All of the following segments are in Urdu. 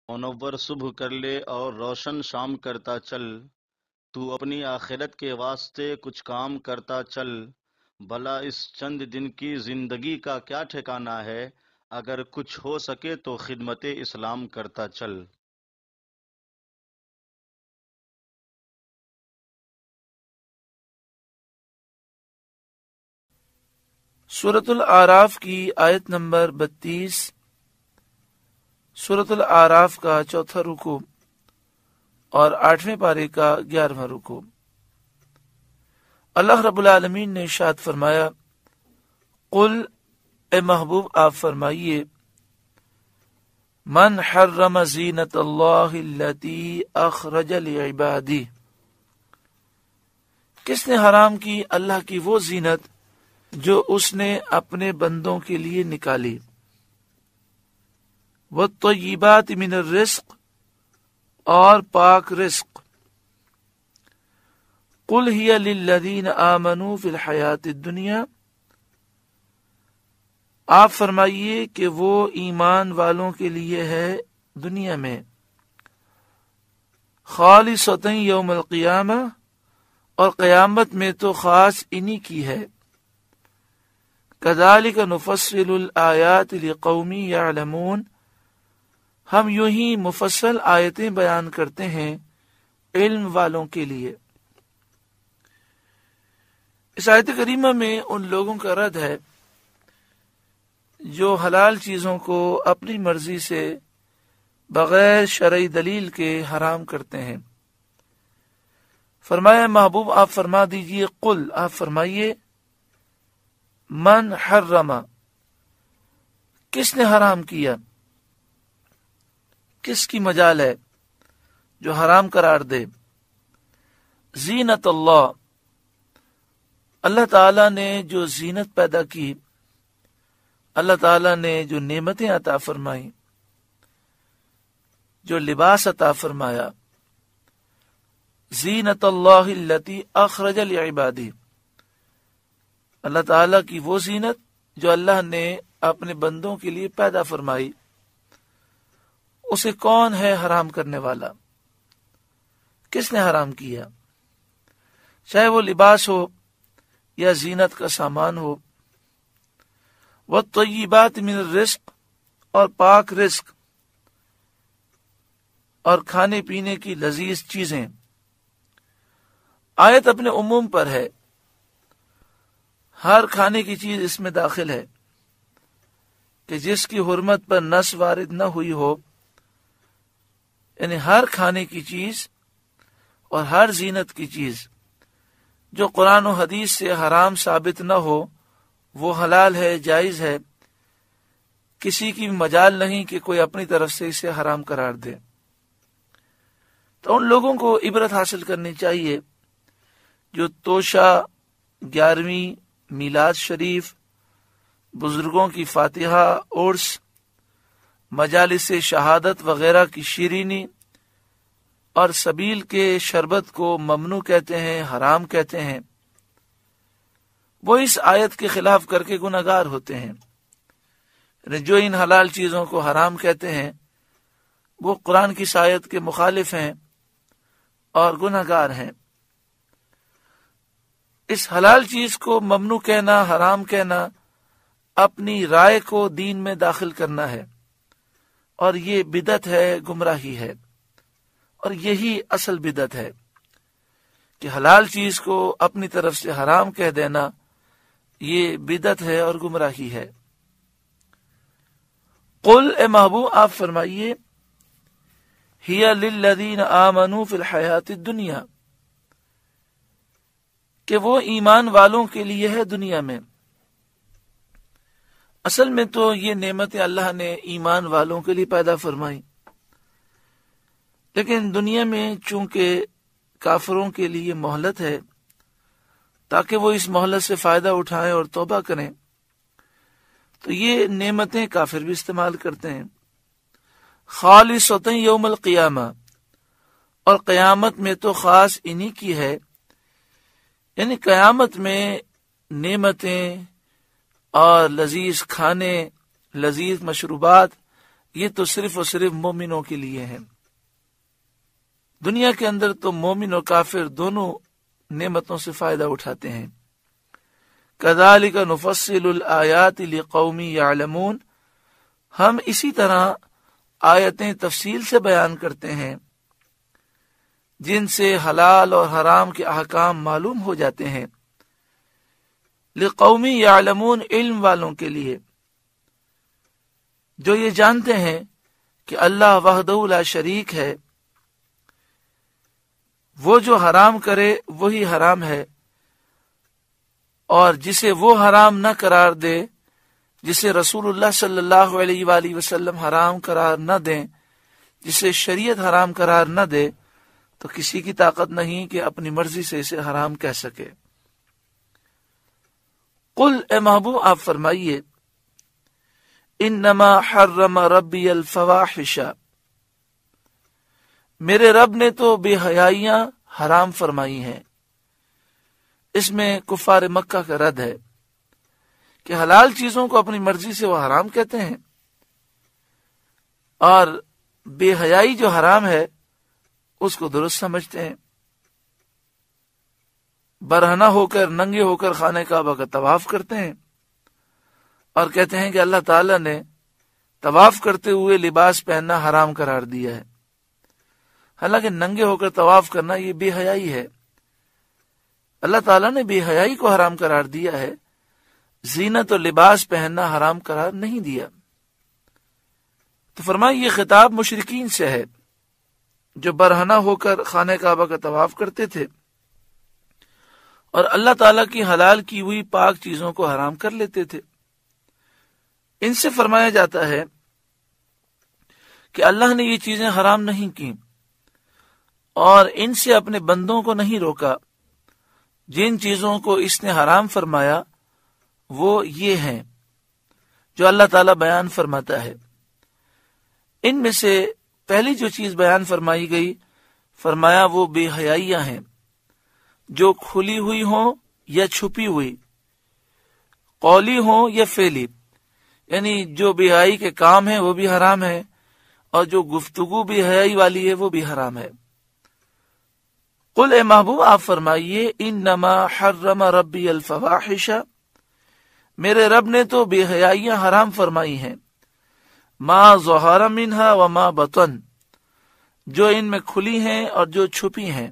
منور صبح کر لے اور روشن شام کرتا چل، تو اپنی آخرت کے واسطے کچھ کام کرتا چل، بھلا اس چند دن کی زندگی کا کیا ٹھکانہ ہے، اگر کچھ ہو سکے تو خدمت اسلام کرتا چل۔ سورۃ الاعراف کی آیت نمبر 32، سورۃ الاعراف کا چوتھا رکوع اور 8ویں پارے کا 11واں رکوع۔ اللہ رب العالمین نے ارشاد فرمایا، قل، اے محبوب آپ فرمائیے، من حرم زینت اللہ التی اخرج لعبادہ، کس نے حرام کی اللہ کی وہ زینت جو اس نے اپنے بندوں کے لیے نکالی، والطیبات من الرزق، اور پاک رزق، قل ہی للذین آمنوا فی الحیات الدنیا، آپ فرمائیے کہ وہ ایمان والوں کے لیے ہے دنیا میں، خالصۃ یوم القیامہ، اور قیامت میں تو خاص انہی کی ہے، کذالک نفصل الآیات لقوم یعلمون، ہم یوں ہی مفصل آیتیں بیان کرتے ہیں علم والوں کے لیے۔ اس آیت کریمہ میں ان لوگوں کا رد ہے جو حلال چیزوں کو اپنی مرضی سے بغیر شرعی دلیل کے حرام کرتے ہیں۔ فرمایا محبوب آپ فرما دیجئے، قل، آپ فرمائیے، من حرم، کس نے حرام کیا، کس کی مجال ہے جو حرام قرار دے، زینت اللہ، اللہ تعالیٰ نے جو زینت پیدا کی، اللہ تعالیٰ نے جو نعمتیں عطا فرمائیں، جو لباس عطا فرمایا، زینت اللہ التی اخرج لعبادہ، اللہ تعالیٰ کی وہ زینت جو اللہ نے اپنے بندوں کے لیے پیدا فرمائی، اسے کون ہے حرام کرنے والا، کس نے حرام کیا، چاہے وہ لباس ہو یا زینت کا سامان ہو، والطیبات من الرزق، اور پاک رزق اور کھانے پینے کی لذیذ چیزیں۔ آیت اپنے عموم پر ہے، ہر کھانے کی چیز اس میں داخل ہے کہ جس کی حرمت پر نص وارد نہ ہوئی ہو، یعنی ہر کھانے کی چیز اور ہر زینت کی چیز جو قرآن و حدیث سے حرام ثابت نہ ہو وہ حلال ہے، جائز ہے، کسی کی مجال نہیں کہ کوئی اپنی طرف سے اسے حرام قرار دے۔ تو ان لوگوں کو عبرت حاصل کرنی چاہیے جو توشہ، 11ویں میلاد شریف، بزرگوں کی فاتحہ، عرس، مجالس شہادت وغیرہ کی شیرینی اور سبیل کے شربت کو ممنوع کہتے ہیں، حرام کہتے ہیں، وہ اس آیت کے خلاف کر کے گناہگار ہوتے ہیں۔ یعنی جو ان حلال چیزوں کو حرام کہتے ہیں وہ قرآن کی اس آیت کے مخالف ہیں اور گناہگار ہیں۔ اس حلال چیز کو ممنوع کہنا، حرام کہنا، اپنی رائے کو دین میں داخل کرنا ہے، اور یہ بدعت ہے، گمراہی ہے، اور یہی اصل بدعت ہے کہ حلال چیز کو اپنی طرف سے حرام کہہ دینا، یہ بدعت ہے اور گمراہی ہے۔ قل، اے محبوب آپ فرمائیے، ہی للذین آمنوا فی الحیات الدنیا، کہ وہ ایمان والوں کے لیے ہے دنیا میں۔ اصل میں تو یہ نعمتیں اللہ نے ایمان والوں کے لیے پیدا فرمائی، لیکن دنیا میں چونکہ کافروں کے لیے مہلت ہے تاکہ وہ اس مہلت سے فائدہ اٹھائیں اور توبہ کریں، تو یہ نعمتیں کافر بھی استعمال کرتے ہیں۔ خالصۃ یوم القیامہ، اور قیامت میں تو خاص انہی کی ہے، یعنی قیامت میں نعمتیں اور لذیذ کھانے، لذیذ مشروبات یہ تو صرف اور صرف مومنوں کے لیے ہے۔ دنیا کے اندر تو مومن اور کافر دونوں نعمتوں سے فائدہ اٹھاتے ہیں۔ کذالک نفصل الآیات لقوم یعلمون، ہم اسی طرح آیتیں تفصیل سے بیان کرتے ہیں جن سے حلال اور حرام کے احکام معلوم ہو جاتے ہیں۔ لقوم یعلمون، علم والوں کے لیے جو یہ جانتے ہیں کہ اللہ وحدہ لا شریک ہے، وہ جو حرام کرے وہی حرام ہے، اور جسے وہ حرام نہ قرار دے، جسے رسول اللہ صلی اللہ علیہ وآلہ وسلم حرام قرار نہ دیں، جسے شریعت حرام قرار نہ دے، تو کسی کی طاقت نہیں کہ اپنی مرضی سے اسے حرام کہہ سکے۔ قل، اے محبوب آپ فرمائیے، انما حرم ربی الفواحش، میرے رب نے تو بے حیائیاں حرام فرمائی ہیں۔ اس میں کفار مکہ کا رد ہے کہ حلال چیزوں کو اپنی مرضی سے وہ حرام کہتے ہیں، اور بے حیائی جو حرام ہے اس کو درست سمجھتے ہیں۔ برہنہ ہو کر، ننگے ہو کر خانہ کعبہ کا طواف کرتے ہیں اور کہتے ہیں کہ اللہ تعالیٰ نے طواف کرتے ہوئے لباس پہننا حرام قرار دیا ہے، حالانکہ ننگے ہو کر طواف کرنا یہ بے حیائی ہے۔ اللہ تعالیٰ نے بے حیائی کو حرام قرار دیا ہے، زینت اور لباس پہننا حرام قرار نہیں دیا۔ تو فرمایا یہ خطاب مشرکین سے ہے جو برہنہ ہو کر خانہ کعبہ کا طواف کرتے تھے اور اللہ تعالیٰ کی حلال کی ہوئی پاک چیزوں کو حرام کر لیتے تھے۔ ان سے فرمایا جاتا ہے کہ اللہ نے یہ چیزیں حرام نہیں کی اور ان سے اپنے بندوں کو نہیں روکا۔ جن چیزوں کو اس نے حرام فرمایا وہ یہ ہیں جو اللہ تعالیٰ بیان فرماتا ہے۔ ان میں سے پہلی جو چیز بیان فرمائی گئی، فرمایا وہ بے حیائیاں ہیں، جو کھلی ہوئی ہوں یا چھپی ہوئی، قولی ہوں یا فعلی، یعنی جو بے حیائی کے کام ہیں وہ بھی حرام ہے، اور جو گفتگو بے حیائی والی ہے وہ بھی حرام ہے۔ قل، اے محبوب آپ فرمائیے، انما حرم ربی الفواحش، میرے رب نے تو بے حیائیاں حرام فرمائی ہیں، ما ظہر منہا وما بطن، جو ان میں کھلی ہیں اور جو چھپی ہیں،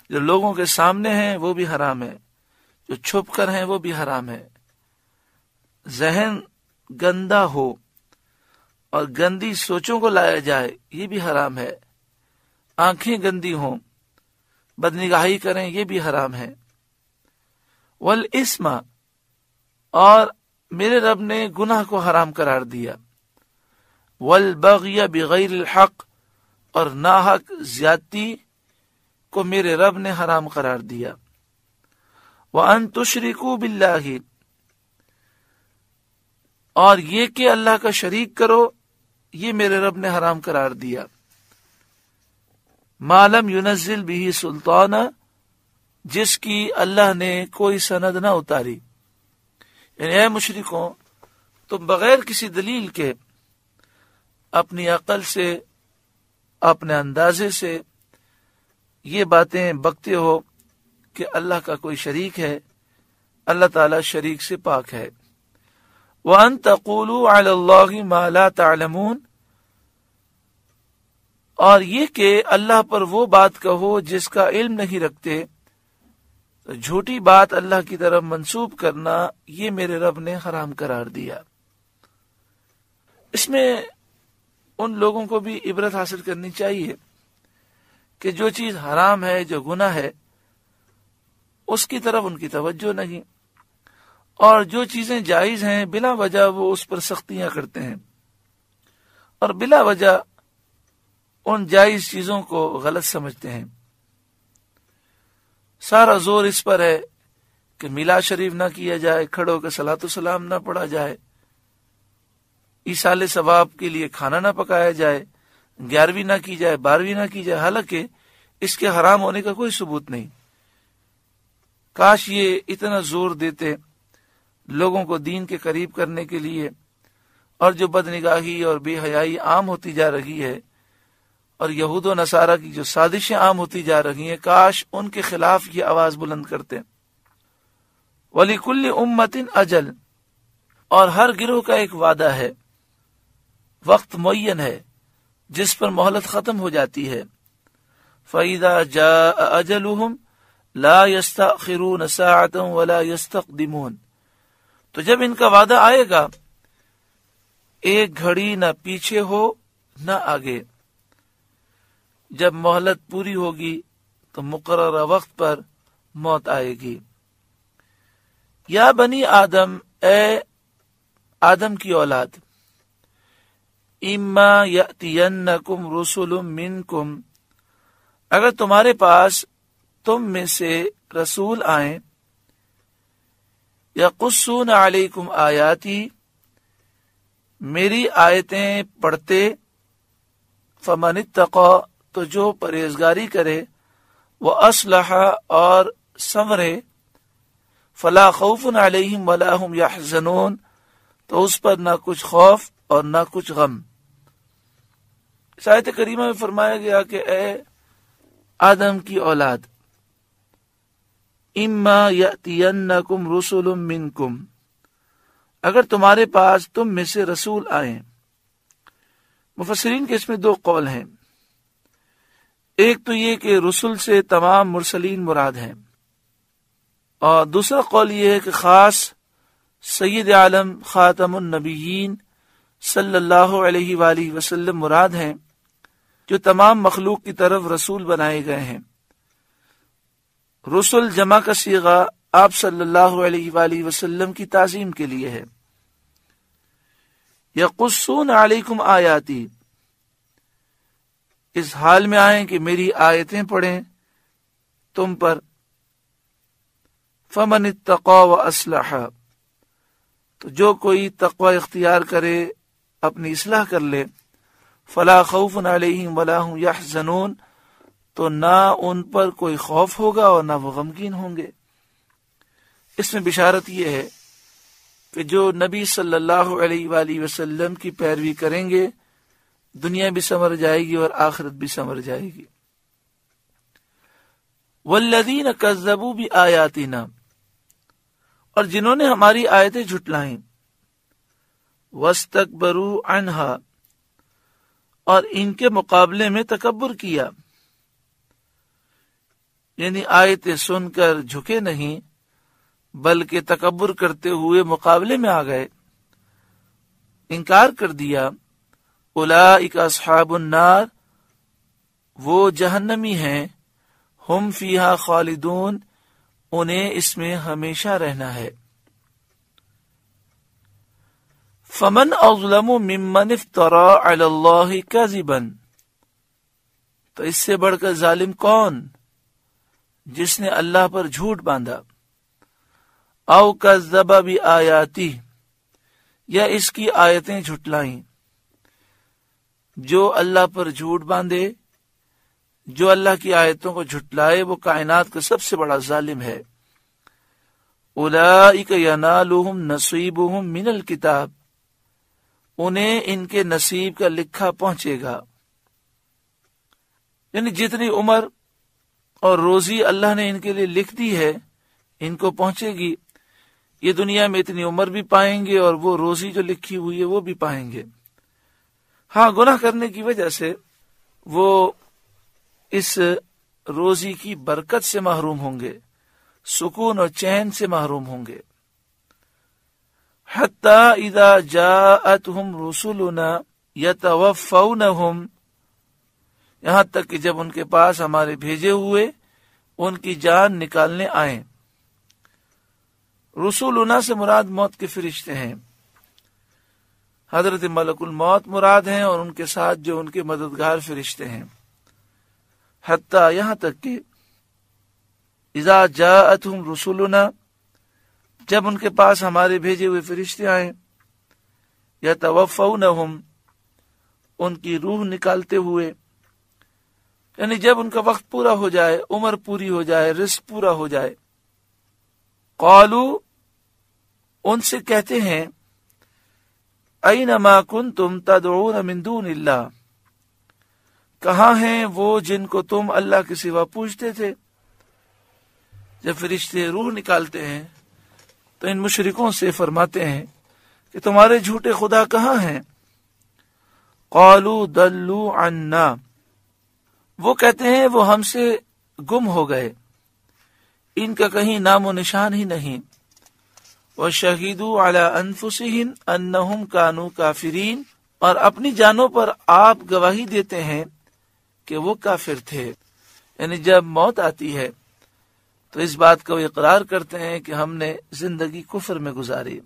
جو لوگوں کے سامنے ہیں وہ بھی حرام ہے، جو چھپ کر ہیں وہ بھی حرام ہے۔ ذہن گندا ہو اور گندی سوچوں کو لایا جائے یہ بھی حرام ہے، آنکھیں گندی ہوں، بدنگاہی کریں یہ بھی حرام ہے۔ والاسم، اور میرے رب نے گناہ کو حرام قرار دیا۔ والبغی بغیر الحق، اور ناحق زیادتی کو میرے رب نے حرام قرار دیا۔ وان تشرکوا باللہ، اور یہ کہ اللہ کا شریک کرو یہ میرے رب نے حرام قرار دیا۔ ما لم ينزل به سلطانا، جس کی اللہ نے کوئی سند نہ اتاری۔ یعنی اے مشرکوں، تم بغیر کسی دلیل کے اپنی عقل سے، اپنے اندازے سے یہ باتیں بکتے ہو کہ اللہ کا کوئی شریک ہے، اللہ تعالی شریک سے پاک ہے۔ وَأَن تَقُولُوا عَلَى اللَّهِ مَا لَا تَعْلَمُونَ، اور یہ کہ اللہ پر وہ بات کہو جس کا علم نہیں رکھتے، تو جھوٹی بات اللہ کی طرف منسوب کرنا یہ میرے رب نے حرام قرار دیا۔ اس میں ان لوگوں کو بھی عبرت حاصل کرنی چاہیے کہ جو چیز حرام ہے، جو گناہ ہے، اس کی طرف ان کی توجہ نہیں، اور جو چیزیں جائز ہیں بلا وجہ وہ اس پر سختیاں کرتے ہیں، اور بلا وجہ ان جائز چیزوں کو غلط سمجھتے ہیں۔ سارا زور اس پر ہے کہ میلاد شریف نہ کیا جائے، کھڑے ہو کے صلاۃ السلام نہ پڑھا جائے، ایصال ثواب کے لیے کھانا نہ پکایا جائے، 11ویں نہ کی جائے، 12ویں نہ کی جائے، حالانکہ اس کے حرام ہونے کا کوئی ثبوت نہیں۔ کاش یہ اتنا زور دیتے لوگوں کو دین کے قریب کرنے کے لیے اور جو بدنگاہی اور بے حیائی عام ہوتی جا رہی ہے اور یہود و نصارہ کی جو سازشیں عام ہوتی جا رہی ہیں، کاش ان کے خلاف یہ آواز بلند کرتے۔ وَلِكُلِّ أُمَّةٍ أَجَلٌ، اور ہر گروہ کا ایک وعدہ ہے، وقت معین ہے جس پر مہلت ختم ہو جاتی ہے۔ فَإِذَا جَاءَ أَجَلُهُمْ لَا يَسْتَأْخِرُونَ سَاعَةً وَلَا يَسْتَقْدِمُونَ، تو جب ان کا وعدہ آئے گا ایک گھڑی نہ پیچھے ہو نہ آگے۔ جب مہلت پوری ہوگی تو مقررہ وقت پر موت آئے گی۔ یا بنی آدم، اے آدم کی اولاد، اما یأتینکم رسل منکم، اگر تمہارے پاس تم میں سے رسول آئیں، یقصون علیکم آیاتی، میری آیتیں پڑھتے، فمن اتقی، تو جو پرہیزگاری کرے، وَأَصْلَحَ، اور سنورے، فَلَا خَوْفٌ عَلَيْهِمْ وَلَا هُمْ يَحْزَنُونَ، تو اس پر نہ کچھ خوف اور نہ کچھ غم۔ اس آیت کریمہ میں فرمایا گیا کہ اے آدم کی اولاد، اما یأتینکم رسل منکم، اگر تمہارے پاس تم میں سے رسول آئیں۔ مفسرین کے اس میں دو قول ہیں، ایک تو یہ کہ رسل سے تمام مرسلین مراد ہیں، اور دوسرا قول یہ ہے کہ خاص سید عالم خاتم النبیین صلی اللہ علیہ وآلہ وسلم مراد ہیں، جو تمام مخلوق کی طرف رسول بنائے گئے ہیں۔ رسل جمع کا صیغہ آپ صلی اللہ علیہ وآلہ وسلم کی تعظیم کے لیے ہے۔ یقصون علیکم آیاتی، اس حال میں آئیں کہ میری آیتیں پڑھیں تم پر۔ فمن اتقی واصلح، تو جو کوئی تقوی اختیار کرے، اپنی اصلاح کر لے، فلا خوف علیہم ولا هم یحزنون، تو نہ ان پر کوئی خوف ہوگا اور نہ وہ غمگین ہوں گے۔ اس میں بشارت یہ ہے کہ جو نبی صلی اللہ علیہ وآلہ وسلم کی پیروی کریں گے، دنیا بھی سنور جائے گی اور آخرت بھی سنور جائے گی۔ والذین کذبوا بآیاتنا، اور جنہوں نے ہماری آیتیں جھٹلائیں، واستکبروا عنہا، اور ان کے مقابلے میں تکبر کیا، یعنی آیتیں سن کر جھکے نہیں بلکہ تکبر کرتے ہوئے مقابلے میں آ گئے، انکار کر دیا۔ اولئک اصحاب النار، وہ جہنمی ہیں، ہم فیہا خالدون، انہیں اس میں ہمیشہ رہنا ہے۔ فمن اظلم ممن افترى علی اللہ کذبا، تو اس سے بڑھ کر ظالم کون جس نے اللہ پر جھوٹ باندھا، او کذب بآیاتہ، یا اس کی آیتیں جھٹلائیں۔ جو اللہ پر جھوٹ باندھے، جو اللہ کی آیتوں کو جھٹلائے، وہ کائنات کا سب سے بڑا ظالم ہے۔ اولئک ینالہم نصیبہم من الکتاب، انہیں ان کے نصیب کا لکھا پہنچے گا، یعنی جتنی عمر اور روزی اللہ نے ان کے لیے لکھ دی ہے ان کو پہنچے گی۔ یہ دنیا میں اتنی عمر بھی پائیں گے اور وہ روزی جو لکھی ہوئی ہے وہ بھی پائیں گے۔ ہاں، گناہ کرنے کی وجہ سے وہ اس روزی کی برکت سے محروم ہوں گے، سکون اور چین سے محروم ہوں گے۔ حتی اذا جاءتہم رسلنا یتوفونہم، یہاں تک کہ جب ان کے پاس ہمارے بھیجے ہوئے ان کی جان نکالنے آئیں۔ رسولنا سے مراد موت کے فرشتے ہیں، حضرت ملک الموت مراد ہیں اور ان کے ساتھ جو ان کے مددگار فرشتے ہیں۔ حتیٰ، یہاں تک کہ اذا جاءتہم رسولنا، جب ان کے پاس ہمارے بھیجے ہوئے فرشتے آئیں، یتوفونہم، ان کی روح نکالتے ہوئے، یعنی جب ان کا وقت پورا ہو جائے، عمر پوری ہو جائے، رزق پورا ہو جائے، قالو، ان سے کہتے ہیں، اینما کنتم تدعون من دون اللہ، کہاں ہیں وہ جن کو تم اللہ کے سوا پوجتے تھے؟ جب فرشتے روح نکالتے ہیں تو ان مشرکوں سے فرماتے ہیں کہ تمہارے جھوٹے خدا کہاں ہیں؟ قالوا ضلوا عنا، وہ کہتے ہیں وہ ہم سے گم ہو گئے، ان کا کہیں نام و نشان ہی نہیں۔ وَشَهِدُوا عَلَىٰ أَنفُسِهِمْ أَنَّهُمْ كَانُوا كَافِرِينَ، اور اپنی جانوں پر آپ گواہی دیتے ہیں کہ وہ کافر تھے، یعنی جب موت آتی ہے تو اس بات کو اقرار کرتے ہیں کہ ہم نے زندگی کفر میں گزاری۔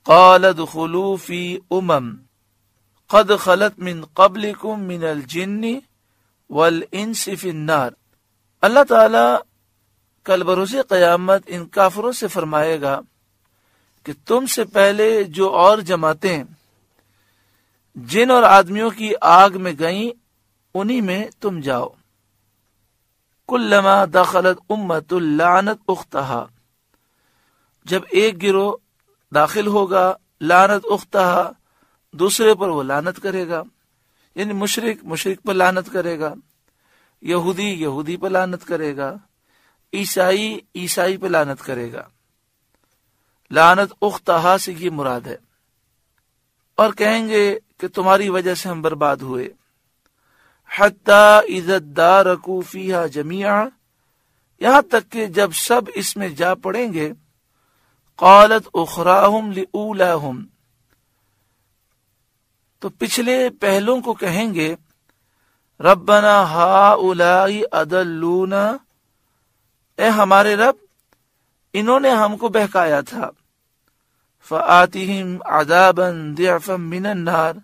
قَالَ ادْخُلُوا فِي أُمَمٍ قَدْ خَلَتْ مِن قَبْلِكُم مِّنَ الْجِنِّ وَالْإِنسِ فِي النَّارِ، اللہ تعالیٰ کل بروز قیامت ان کافروں سے فرمائے گا کہ تم سے پہلے جو اور جماعتیں جن اور آدمیوں کی آگ میں گئیں انہی میں تم جاؤ۔ کلما دخلت امت لعنت اختہا، جب ایک گروہ داخل ہوگا لعنت اختہا، دوسرے پر وہ لعنت کرے گا، یعنی مشرک پر لعنت کرے گا، یہودی پر لعنت کرے گا، عیسائی پہ لعنت کرے گا۔ لعنت اختہا سے یہ مراد ہے، اور کہیں گے کہ تمہاری وجہ سے ہم برباد ہوئے۔ حتی اذا ادارکوا فیہا جمیعا، یہاں تک کہ جب سب اس میں جا پڑیں گے، قالت اخراہم لأولاہم، تو پچھلے پہلوں کو کہیں گے ربنا ہؤلاء اضلونا، اے ہمارے رب انہوں نے ہم کو بہکایا تھا، فآتہم عذابا ضعفا من النار،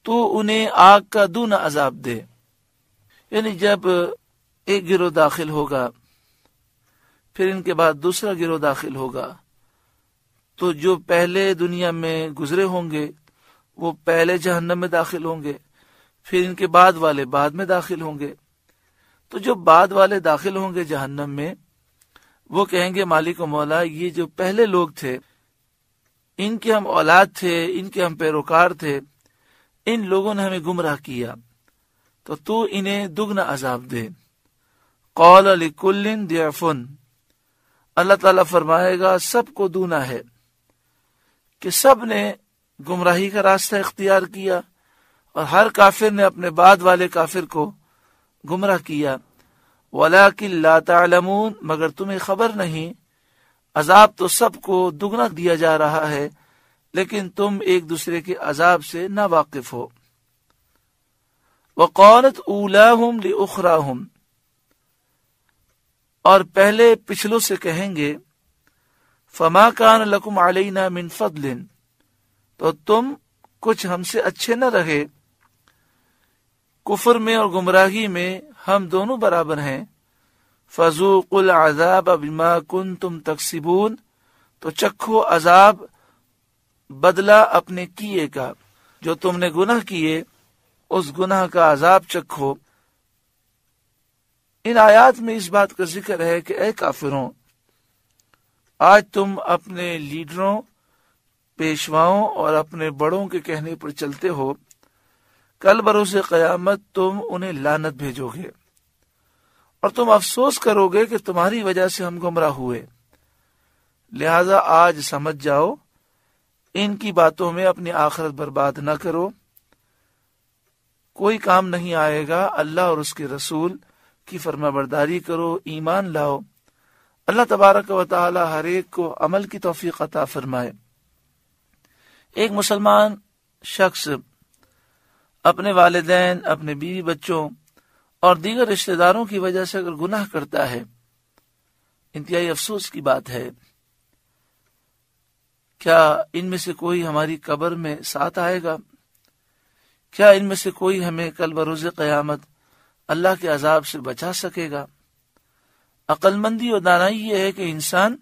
تو انہیں آگ کا دونا عذاب دے۔ یعنی جب ایک گروہ داخل ہوگا پھر ان کے بعد دوسرا گروہ داخل ہوگا، تو جو پہلے دنیا میں گزرے ہوں گے وہ پہلے جہنم میں داخل ہوں گے، پھر ان کے بعد والے بعد میں داخل ہوں گے۔ تو جو بعد والے داخل ہوں گے جہنم میں، وہ کہیں گے مالک و مولا، یہ جو پہلے لوگ تھے ان کے ہم اولاد تھے، ان کے ہم پیروکار تھے، ان لوگوں نے ہمیں گمراہ کیا، تو انہیں دگنا عذاب دے۔ قال لکل ضعف، اللہ تعالیٰ فرمائے گا سب کو دونا ہے، کہ سب نے گمراہی کا راستہ اختیار کیا اور ہر کافر نے اپنے بعد والے کافر کو گمراہ کیا۔ وَلَٰكِن لَا تَعْلَمُونَ، مگر تمہیں خبر نہیں، عذاب تو سب کو دگنا دیا جا رہا ہے، لیکن تم ایک دوسرے کے عذاب سے نا واقف ہو۔ وَقَالَتْ أُولَاهُمْ لِأُخْرَاهُمْ، اور پہلے پچھلوں سے کہیں گے فَمَا كَانَ لَكُمْ عَلَيْنَا مِنْ فَضْلٍ، تو تم کچھ ہم سے اچھے نہ رہے، کفر میں اور گمراہی میں ہم دونوں برابر ہیں۔ فَذُوقُوا الْعَذَابَ بِمَا كُنْتُمْ تَكْسِبُونَ، تو چکھو عذاب بدلہ اپنے کیے کا، جو تم نے گناہ کیے اس گناہ کا عذاب چکھو۔ ان آیات میں اس بات کا ذکر ہے کہ اے کافروں، آج تم اپنے لیڈروں، پیشواؤں اور اپنے بڑوں کے کہنے پر چلتے ہو، کل بروز قیامت تم انہیں لعنت بھیجو گے اور تم افسوس کرو گے کہ تمہاری وجہ سے ہم گمراہ ہوئے۔ لہذا آج سمجھ جاؤ، ان کی باتوں میں اپنی آخرت برباد نہ کرو، کوئی کام نہیں آئے گا۔ اللہ اور اس کے رسول کی فرما برداری کرو، ایمان لاؤ۔ اللہ تبارک و تعالی ہر ایک کو عمل کی توفیق عطا فرمائے۔ ایک مسلمان شخص اپنے والدین، اپنے بیوی بچوں اور دیگر رشتہ داروں کی وجہ سے اگر گناہ کرتا ہے، انتہائی افسوس کی بات ہے۔ کیا ان میں سے کوئی ہماری قبر میں ساتھ آئے گا؟ کیا ان میں سے کوئی ہمیں کل بروز قیامت اللہ کے عذاب سے بچا سکے گا؟ عقل مندی اور دانائی یہ ہے کہ انسان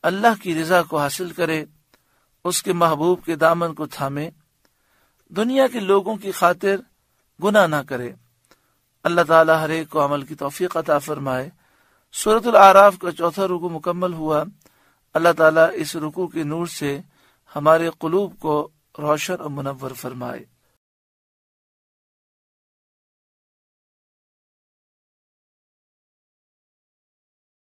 اللہ کی رضا کو حاصل کرے، اس کے محبوب کے دامن کو تھامے، دنیا کے لوگوں کی خاطر گناہ نہ کرے۔ اللہ تعالی ہر ایک کو عمل کی توفیق عطا فرمائے۔ سورۃ الاعراف کا 4واں رکوع مکمل ہوا۔ اللہ تعالیٰ اس رکوع کے نور سے ہمارے قلوب کو روشن اور منور فرمائے۔